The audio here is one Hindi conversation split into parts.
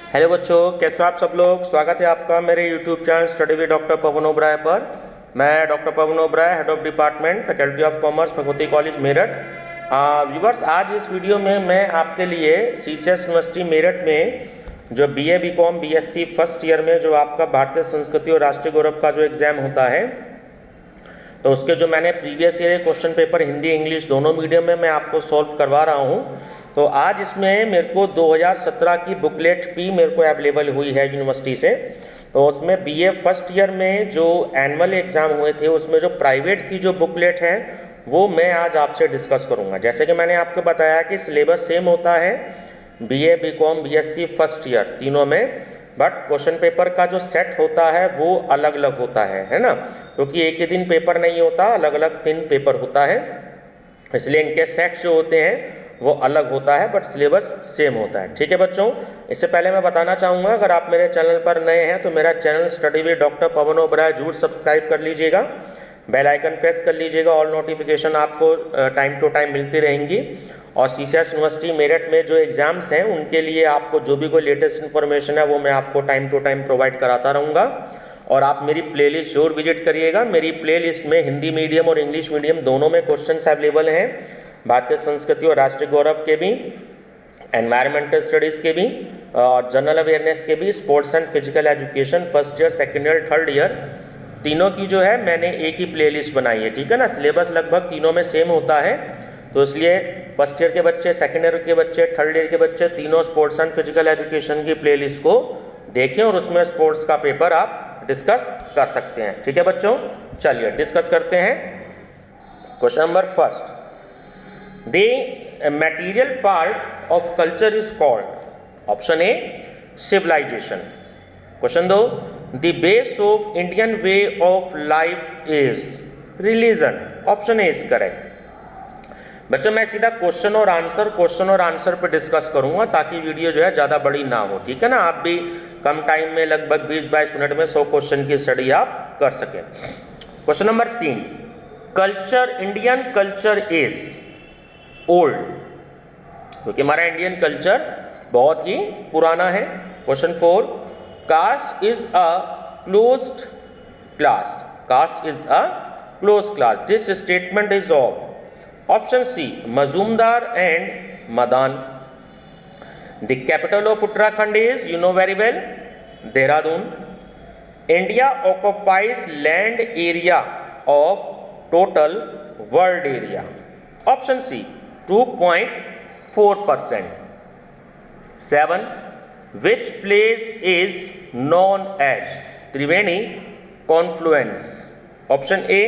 हेलो बच्चों, कैसे हो आप सब लोग। स्वागत है आपका मेरे YouTube channel study with doctor Pawan Oberoi पर। मैं doctor Pawan Oberoi, head of department faculty of commerce, Bhagwati college Meerut. Viewers, आज इस वीडियो में मैं आपके लिए सीसीएस यूनिवर्सिटी मेरठ में जो BA BCom BSc first year में जो आपका भारतीय संस्कृति और राष्ट्रीय गौरव का जो एग्ज़ाम होता है, तो उसके जो मैंने previous year question paper Hindi English दोनों मीडियम में मैं आपको सॉल्व करवा रहा हूँ। तो आज इसमें मेरे को 2017 की बुकलेट भी मेरे को अवेलेबल हुई है यूनिवर्सिटी से। तो उसमें बीए फर्स्ट ईयर में जो एनुअल एग्ज़ाम हुए थे उसमें जो प्राइवेट की जो बुकलेट है वो मैं आज आपसे डिस्कस करूँगा। जैसे कि मैंने आपको बताया कि सिलेबस सेम होता है BA BCom BSc first year तीनों में, बट क्वेश्चन पेपर का जो सेट होता है वो अलग अलग होता है ना, क्योंकि एक ही दिन पेपर नहीं होता, अलग अलग 3 पेपर होता है, इसलिए इनके सेट जो होते हैं वो अलग होता है, बट सिलेबस सेम होता है। ठीक है बच्चों, इससे पहले मैं बताना चाहूँगा, अगर आप मेरे चैनल पर नए हैं तो मेरा channel study with doctor Pawan Oberoi जरूर सब्सक्राइब कर लीजिएगा, बेल आइकन प्रेस कर लीजिएगा, ऑल नोटिफिकेशन आपको टाइम टू टाइम मिलती रहेंगी। और सीसीएस यूनिवर्सिटी मेरठ में जो एग्ज़ाम्स हैं उनके लिए आपको जो भी कोई लेटेस्ट इन्फॉर्मेशन है वो मैं आपको टाइम टू टाइम प्रोवाइड कराता रहूँगा। और आप मेरी प्लेलिस्ट जरूर विजिट करिएगा। मेरी प्लेलिस्ट में हिंदी मीडियम और इंग्लिश मीडियम दोनों में क्वेश्चंस अवेलेबल हैं, भारतीय संस्कृति और राष्ट्रीय गौरव के भी, एनवायरमेंटल स्टडीज़ के भी, और जनरल अवेयरनेस के भी, sports and physical education first year second year third year तीनों की जो है मैंने एक ही प्लेलिस्ट बनाई है। ठीक है ना, सिलेबस लगभग तीनों में सेम होता है, तो इसलिए फर्स्ट ईयर के बच्चे, सेकेंड ईयर के बच्चे, थर्ड ईयर के बच्चे तीनों स्पोर्ट्स एंड फिजिकल एजुकेशन की प्लेलिस्ट को देखें और उसमें स्पोर्ट्स का पेपर आप डिस्कस कर सकते हैं। ठीक है बच्चों, चलिए डिस्कस करते हैं। Question number first, the material part of culture is called, option A civilization. Question 2, the base of Indian way of life is religion, option A is correct. बच्चों मैं सीधा क्वेश्चन और आंसर पे डिस्कस करूंगा ताकि वीडियो जो है ज़्यादा बड़ी ना हो। ठीक है ना, आप भी कम टाइम में लगभग 20-22 मिनट में 100 क्वेश्चन की स्टडी आप कर सकें। Question number 3, culture, Indian culture is old, क्योंकि हमारा इंडियन कल्चर बहुत ही पुराना है। Question 4, caste is a closed class, caste is a close class, this statement is of, option C Majumdar and Madan. The capital of Uttarakhand is, you know very well, Dehradun. India occupies land area of total world area, option C 2.4%। 7, which place is known as Triveni Confluence, option A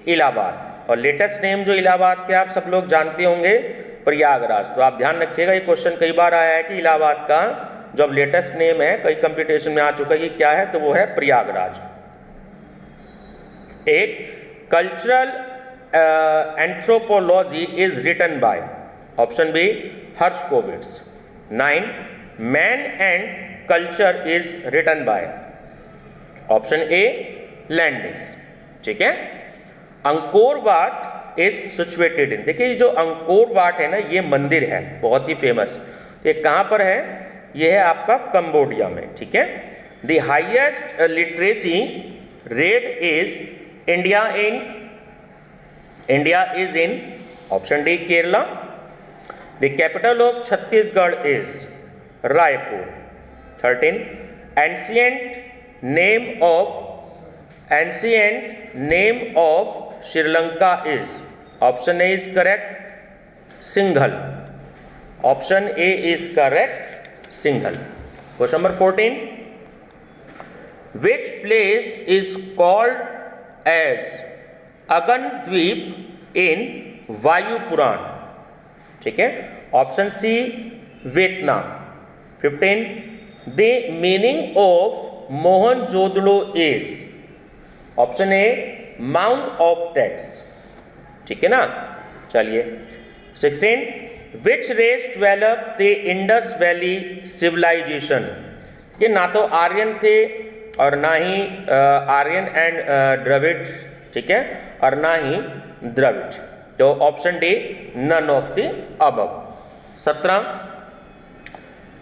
Allahabad. और लेटेस्ट नेम जो इलाहाबाद के आप सब लोग जानते होंगे, प्रयागराज। तो आप ध्यान रखिएगा, ये क्वेश्चन कई बार आया है कि इलाहाबाद का जो अब लेटेस्ट नेम है कई कंपटीशन में आ चुका है कि क्या है, तो वो है Prayagraj. 8, cultural anthropology is written by, option B Herskovits. 9, man and culture is written by, option A Landis. ठीक है, Angkor Wat is situated in, देखिए ये जो अंकोर वाट है ना, ये मंदिर है बहुत ही फेमस, ये कहाँ पर है, ये है आपका कंबोडिया में। ठीक है, the highest literacy rate is India is in, option D Kerala. The capital of Chhattisgarh is Raipur. 13, ancient name of Sri Lanka is, option A is correct, Singhal, option A is correct, Singhal. Question number 14, which place is called as Agan Dweep in Vayu Purana, ठीक है, option C Vietnam. 15, the meaning of Mohenjodaro is, option A mount of tax. ठीक है ना, चलिए। 16, which race develop the Indus valley civilisation, ये ना तो आर्यन थे और ना ही आर्यन एंड द्रविड़, ठीक है, और ना ही द्रविड़, तो option D none of the above. 17,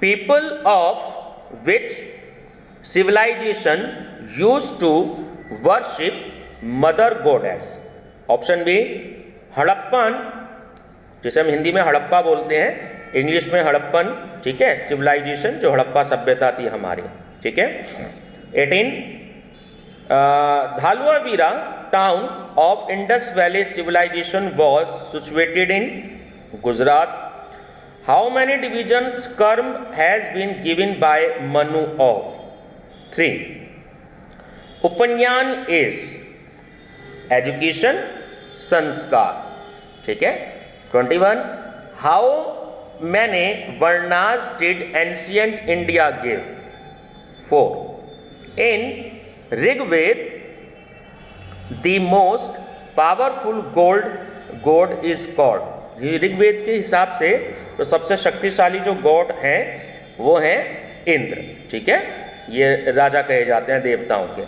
people of which civilization used to worship mother goddess? Option B Harappan, जिसे हम हिंदी में हड़प्पा बोलते हैं, इंग्लिश में हड़प्पन, ठीक है, सिविलाइजेशन जो हड़प्पा सभ्यता थी हमारी, ठीक है। 18 Dholavira town of Indus valley civilization was situated in Gujarat. How many divisions karma has been given by Manu of? 3 upanayana is education, sanskar, ठीक है। 21 how many varnas did ancient India give? 4 in Rigveda the most powerful god is called. Rigveda के हिसाब से तो सबसे शक्तिशाली जो गॉड हैं वो हैं इंद्र, ठीक है, ये राजा कहे जाते हैं देवताओं के।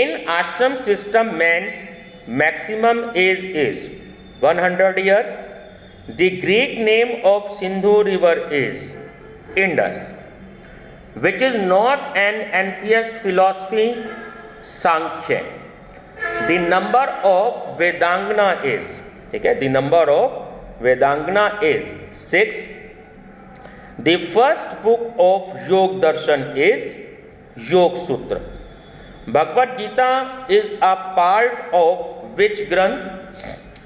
In ashram system man's maximum age is 100 years. The Greek name of Sindhu river is Indus, which is not an atheist philosophy, Sankhya. The number of Vedangana is, ठीक है, the number of Vedangana is 6. The first book of Yog Darshan is Yog Sutra. Bhagavad Gita is a part of which ग्रंथ?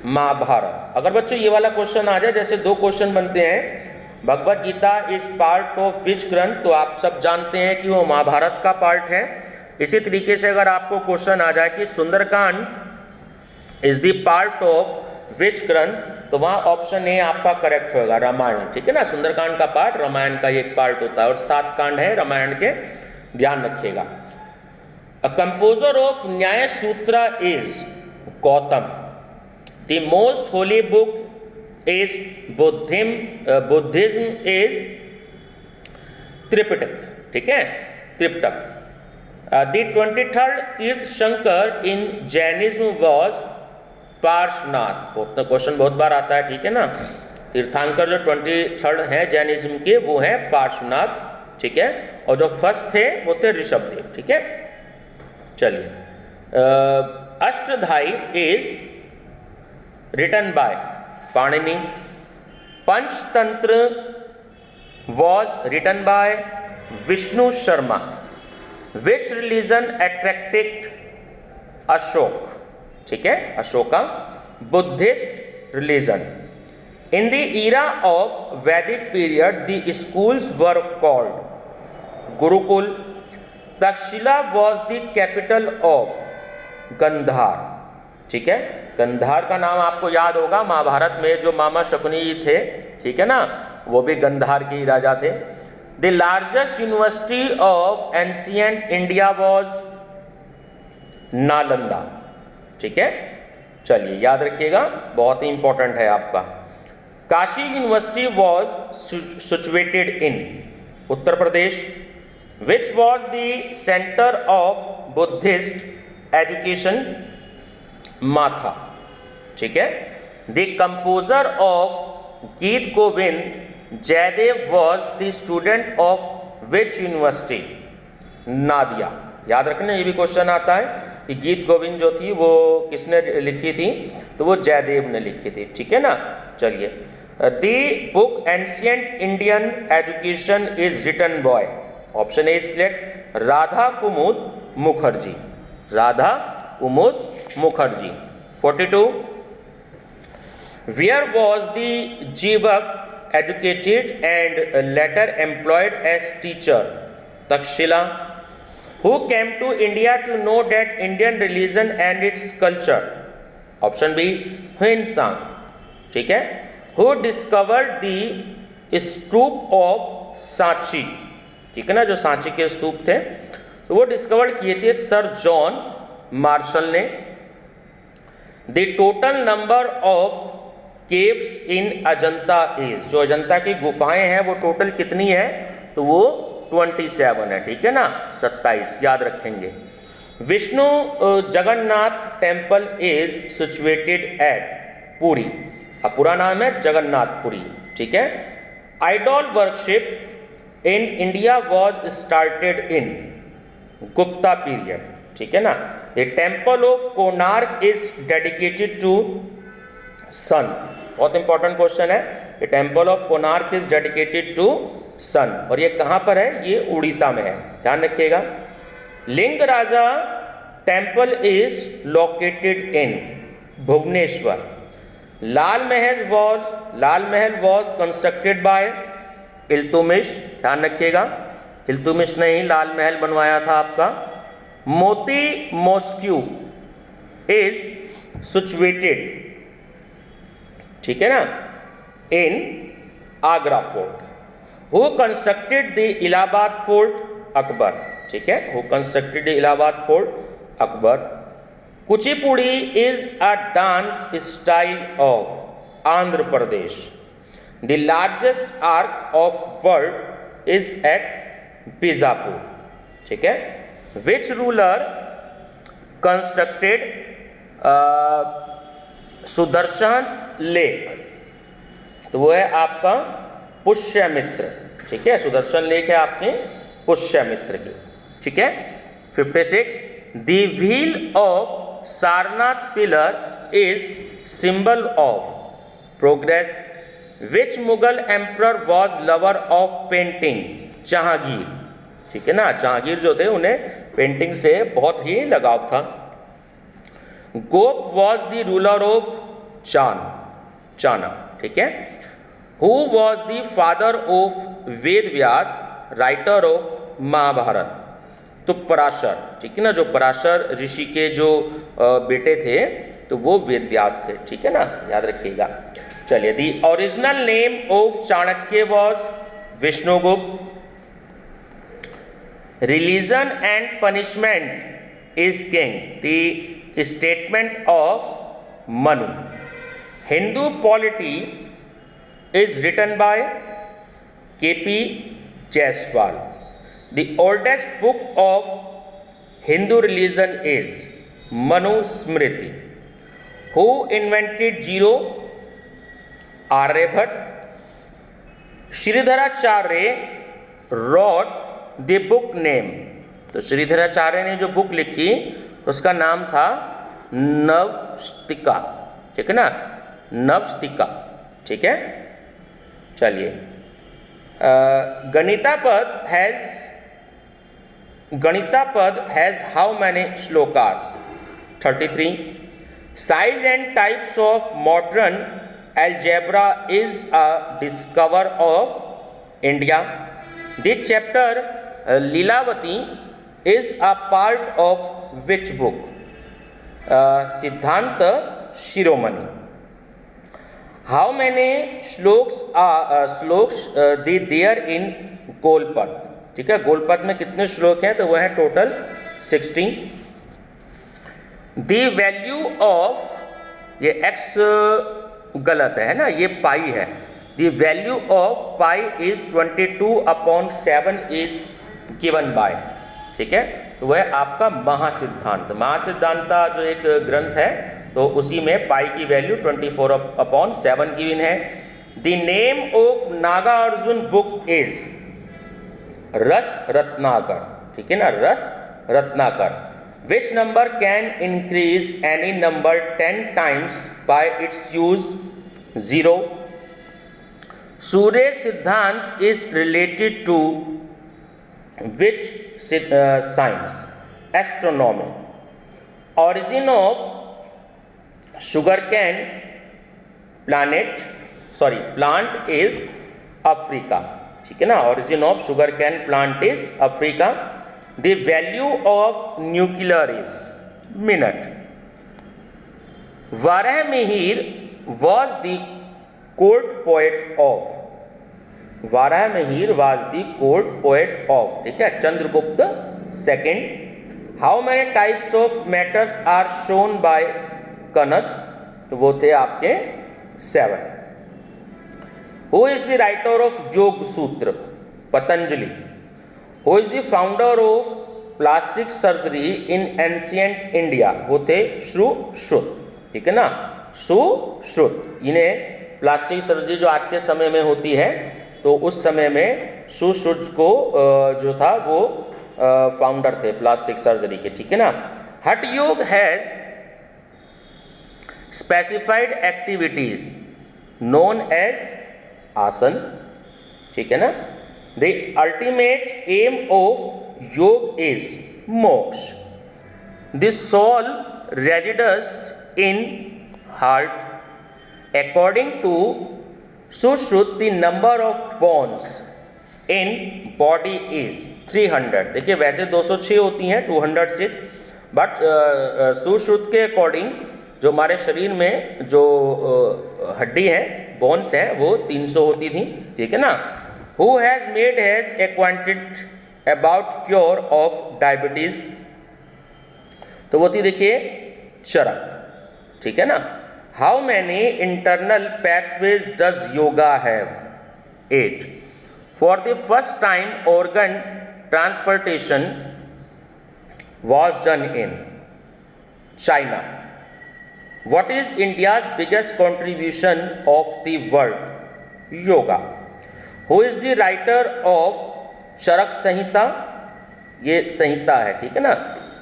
महाभारत। अगर बच्चों ये वाला क्वेश्चन आ जाए, जैसे 2 क्वेश्चन बनते हैं, Bhagavad Gita is part of which granth, तो आप सब जानते हैं कि वो महाभारत का पार्ट है। इसी तरीके से अगर आपको क्वेश्चन आ जाए कि Sundarkand is the part of which granth, तो वहाँ ऑप्शन ए आपका करेक्ट होगा, रामायण, ठीक है ना। सुंदरकांड का पार्ट रामायण का एक पार्ट होता है और 7 कांड है रामायण के, ध्यान रखिएगा। अ कंपोजर ऑफ न्याय सूत्र is Gautam. The most holy book is Buddhism is Tripitaka, ठीक है, Tripitaka. The 23rd तीर्थशंकर in Jainism was Parshvanath. Question बहुत बार आता है, ठीक है ना। तीर्थंकर जो 23rd हैं जैनिज्म के वो हैं पार्श्वनाथ, ठीक है, और जो फर्स्ट थे वो थे ऋषभदेव, ठीक है। चलिए, अष्टधाई is written by Panini. Panchtantra was written by Vishnu Sharma. Which religion attracted Ashok? ठीक है, Ashoka, Buddhist religion. In the era of Vedic period, the schools were called Gurukul. Takshila was the capital of Gandhar, ठीक है। गंधार का नाम आपको याद होगा, महाभारत में जो मामा शकुनी थे, ठीक है ना, वो भी गंधार के ही राजा थे। The largest university of ancient India was Nalanda, ठीक है। चलिए याद रखिएगा, बहुत ही इंपॉर्टेंट है आपका। Kashi university was situated in Uttar Pradesh. Which was the centre of Buddhist education? माथा, ठीक है। The composer of Geet Govind Jaydev was the student of which university? Nadia. याद रखना, ये भी क्वेश्चन आता है कि गीत गोविंद जो थी वो किसने लिखी थी, तो वो जयदेव ने लिखी थी, ठीक है ना। चलिए, the book ancient Indian education is written by, option A is correct, Radha Kumud Mukherjee, Radha Kumud Mukherjee. 42 Where was the Jivak educated and later employed as teacher? Takshila. Who came to India to know that Indian religion and its culture? Option B, Huan Sang, ठीक है। Who discovered the stupa of Sanchi, ठीक है ना, जो सांची के स्तूप थे तो वो डिस्कवर किए थे सर जॉन मार्शल ने। The total number of caves in Ajanta is, जो अजंता की गुफाएं हैं वो टोटल कितनी है, तो वो 27 है, ठीक है ना, 27 याद रखेंगे। Vishnu Jagannath temple is situated at Puri, अब पूरा नाम है जगन्नाथपुरी, ठीक है। Idol worship in India was started in Gupta period, ठीक है ना। The temple of Konark is dedicated to sun, बहुत इंपॉर्टेंट क्वेश्चन है। The temple of Konark is dedicated to sun, और ये कहाँ पर है? ये उड़ीसा में है, ध्यान रखिएगा। Lingaraja temple is located in Bhubaneswar. Lal Mahal was constructed by Iltutmish, ध्यान रखिएगा, इल्तुतमिश ने ही लाल महल बनवाया था आपका। मोती मॉस्क्यू इज सिचुएटेड, ठीक है ना, in Agra fort. Who constructed the Allahabad fort? Akbar, ठीक है, who constructed the Allahabad fort? Akbar. Kuchipudi is a dance style of Andhra Pradesh. The largest arch of world is at Bijapur, ठीक है। Which ruler constructed Sudarshan lake? तो वो है आपका पुष्यमित्र, ठीक है, सुदर्शन लेक है आपके पुष्यमित्र की, ठीक है। 56 the wheel of Sarnath pillar is symbol of progress. Which Mughal emperor was lover of painting? Jahangir, ठीक है ना, जहांगीर जो थे उन्हें पेंटिंग से बहुत ही लगाव था। Gop was the ruler of Chana, ठीक है। Who was the father of Ved Vyas, writer of Mahabharat? तो पराशर, ठीक है ना, जो पराशर ऋषि के जो बेटे थे तो वो वेद व्यास थे, ठीक है ना, याद रखिएगा। चलिए, the original name of Chanakya was Vishnugupta. Religion and punishment is king, the statement of Manu. Hindu polity is written by K P. Jayaswal. The oldest book of Hindu religion is Manusmriti. Who invented zero? Aryabhatta. Sridharacharya wrote the book name, तो श्रीधराचार्य ने जो बुक लिखी उसका नाम था नवस्तिका, ठीक है ना, नवस्तिका, ठीक है। चलिए, गणिता पद has how many shlokas? 33। Size and types of modern algebra is a discover of India. This chapter Lilavati is a part of which book? Siddhanta Shiromani. How many shlokas there in गोलपद? ठीक है, गोलपद में कितने श्लोक हैं? तो वह है टोटल 16। The value of, ये x गलत है ना, ये पाई है। The value of pi is 22/7 is given by, ठीक है, तो वह आपका महासिद्धांत, महासिद्धांता जो एक ग्रंथ है तो उसी में पाई की वैल्यू 24/7 गिवन है। The name of Nagarjuna book is Ras Ratnakar, ठीक है ना, रस Ratnakar. Which number can increase any number 10 times by its use? 0. Surya Siddhant is related to which science? Astronomy. Origin of sugarcane plant is Africa, ठीक है ना, origin of sugarcane plant is Africa. The value of nuclear is minute. Varahmihir was the court poet of, Varahmihir was the court poet of, ठीक है, Chandragupta II. How many types of matters are shown by Kanad? तो वो थे आपके 7. Who is the writer of योग सूत्र? Patanjali. Who is the founder of plastic surgery in ancient India? वो थे सुश्रुत, ठीक है ना, सुश्रुत। इन्हें प्लास्टिक सर्जरी जो आज के समय में होती है तो उस समय में सुश्रुत को जो था वो फाउंडर थे प्लास्टिक सर्जरी के, ठीक है ना। Hatha yoga has specified activities known as asana, ठीक है ना। The ultimate aim of yoga is moksha. The soul resides in heart. According to Sushruta the number of bones in body is 300। देखिए वैसे 206 होती हैं, 206, बट सुश्रुत के अकॉर्डिंग जो हमारे शरीर में जो हड्डी हैं, बोन्स हैं, वो 300 होती थी, ठीक है ना। Who has made has acquainted about cure of diabetes, तो वो थी देखिए चरक, ठीक है ना। How many internal pathways does yoga have? 8। For the first time organ transplantation was done in China. What is India's biggest contribution of the world? Yoga. Who is the writer of चरक संहिता? ये संहिता है, ठीक है ना।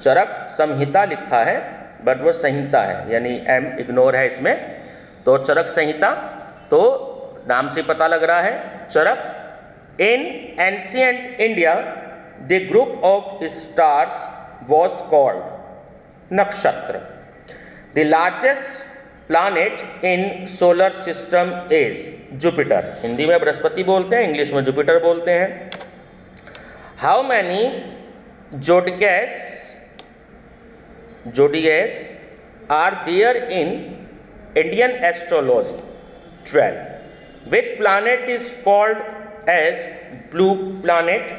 चरक संहिता लिखा है बट वो संहिता है, यानी एम इग्नोर है इसमें। तो चरक संहिता, तो नाम से पता लग रहा है Charaka. In ancient India the group of stars was called nakshatra. The largest planet in solar system is Jupiter. Hindi में बृहस्पति बोलते हैं, इंग्लिश में जुपिटर बोलते हैं। How many zodiacs are there in Indian astrology? 12. Which planet is called as blue planet?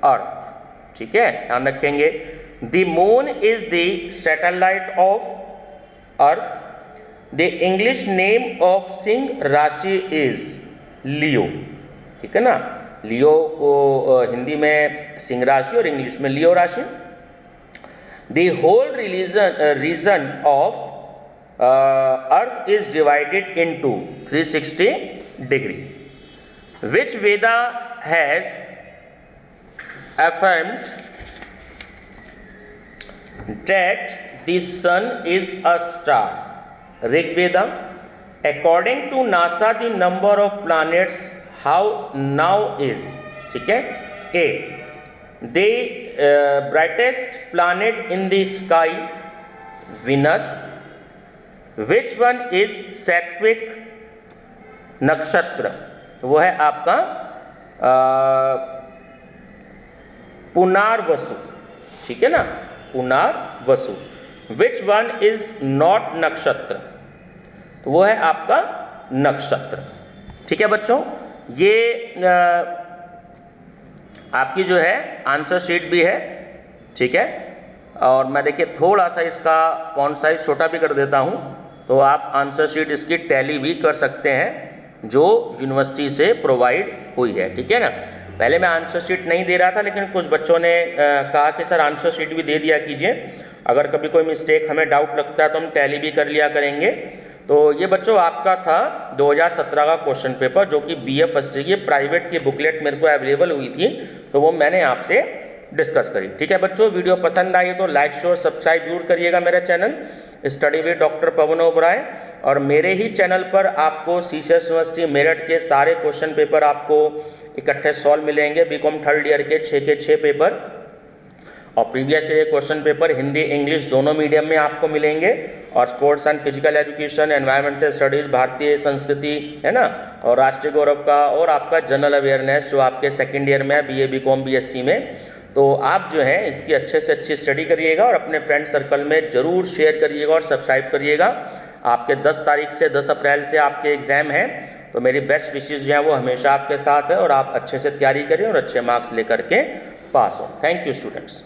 Earth. ठीक है, ध्यान रखेंगे। The moon is the satellite of Earth. The English name of Singh राशि is Leo, ठीक है ना। लियो को हिंदी में सिंह राशि और इंग्लिश में लियो राशि। The whole region of Earth is divided into 360 degree. Which Veda has affirmed that the sun is a star? Rig Veda. According to NASA the number of planets how now is, ठीक है, 8. The brightest planet in the sky, Venus. Which one is Sattvic नक्षत्र? तो वो है आपका पुनर्वसु, ठीक है ना, Punarvasu. Which one is not नक्षत्र? तो वो है आपका नक्षत्र, ठीक है बच्चों। ये आपकी जो है आंसर शीट भी है, ठीक है। और मैं देखिए थोड़ा सा इसका फॉन्ट साइज छोटा भी कर देता हूँ, तो आप आंसर शीट इसकी टैली भी कर सकते हैं जो यूनिवर्सिटी से प्रोवाइड हुई है, ठीक है ना। पहले मैं आंसर शीट नहीं दे रहा था, लेकिन कुछ बच्चों ने कहा कि सर आंसर शीट भी दे दिया कीजिए, अगर कभी कोई मिस्टेक हमें डाउट लगता है तो हम टैली भी कर लिया करेंगे। तो ये बच्चों आपका था 2017 का क्वेश्चन पेपर, जो कि BA फर्स्ट ईयर की प्राइवेट की बुकलेट मेरे को अवेलेबल हुई थी, तो वो मैंने आपसे डिस्कस करी, ठीक है बच्चों। वीडियो पसंद आई तो लाइक शेयर सब्सक्राइब जरूर करिएगा मेरा channel study with doctor Pawan Oberoi. और मेरे ही चैनल पर आपको CCS यूनिवर्सिटी मेरठ के सारे क्वेश्चन पेपर आपको इकट्ठे सॉल्व मिलेंगे। BCom थर्ड ईयर के 6 के 6 पेपर और previous year question paper Hindi English दोनों मीडियम में आपको मिलेंगे। और sports and physical education, environmental studies, भारतीय संस्कृति, है ना, और राष्ट्रीय गौरव का, और आपका जनरल अवेयरनेस जो आपके सेकेंड ईयर में है BA BCom BSc में। तो आप जो है इसकी अच्छे से अच्छी स्टडी करिएगा और अपने फ्रेंड सर्कल में ज़रूर शेयर करिएगा और सब्सक्राइब करिएगा। आपके 10 तारीख से 10 अप्रैल से आपके एग्ज़ाम हैं, तो मेरी बेस्ट विशेज़ जो है वो हमेशा आपके साथ है और आप अच्छे से तैयारी करें और अच्छे मार्क्स लेकर के पास हो। Thank you students.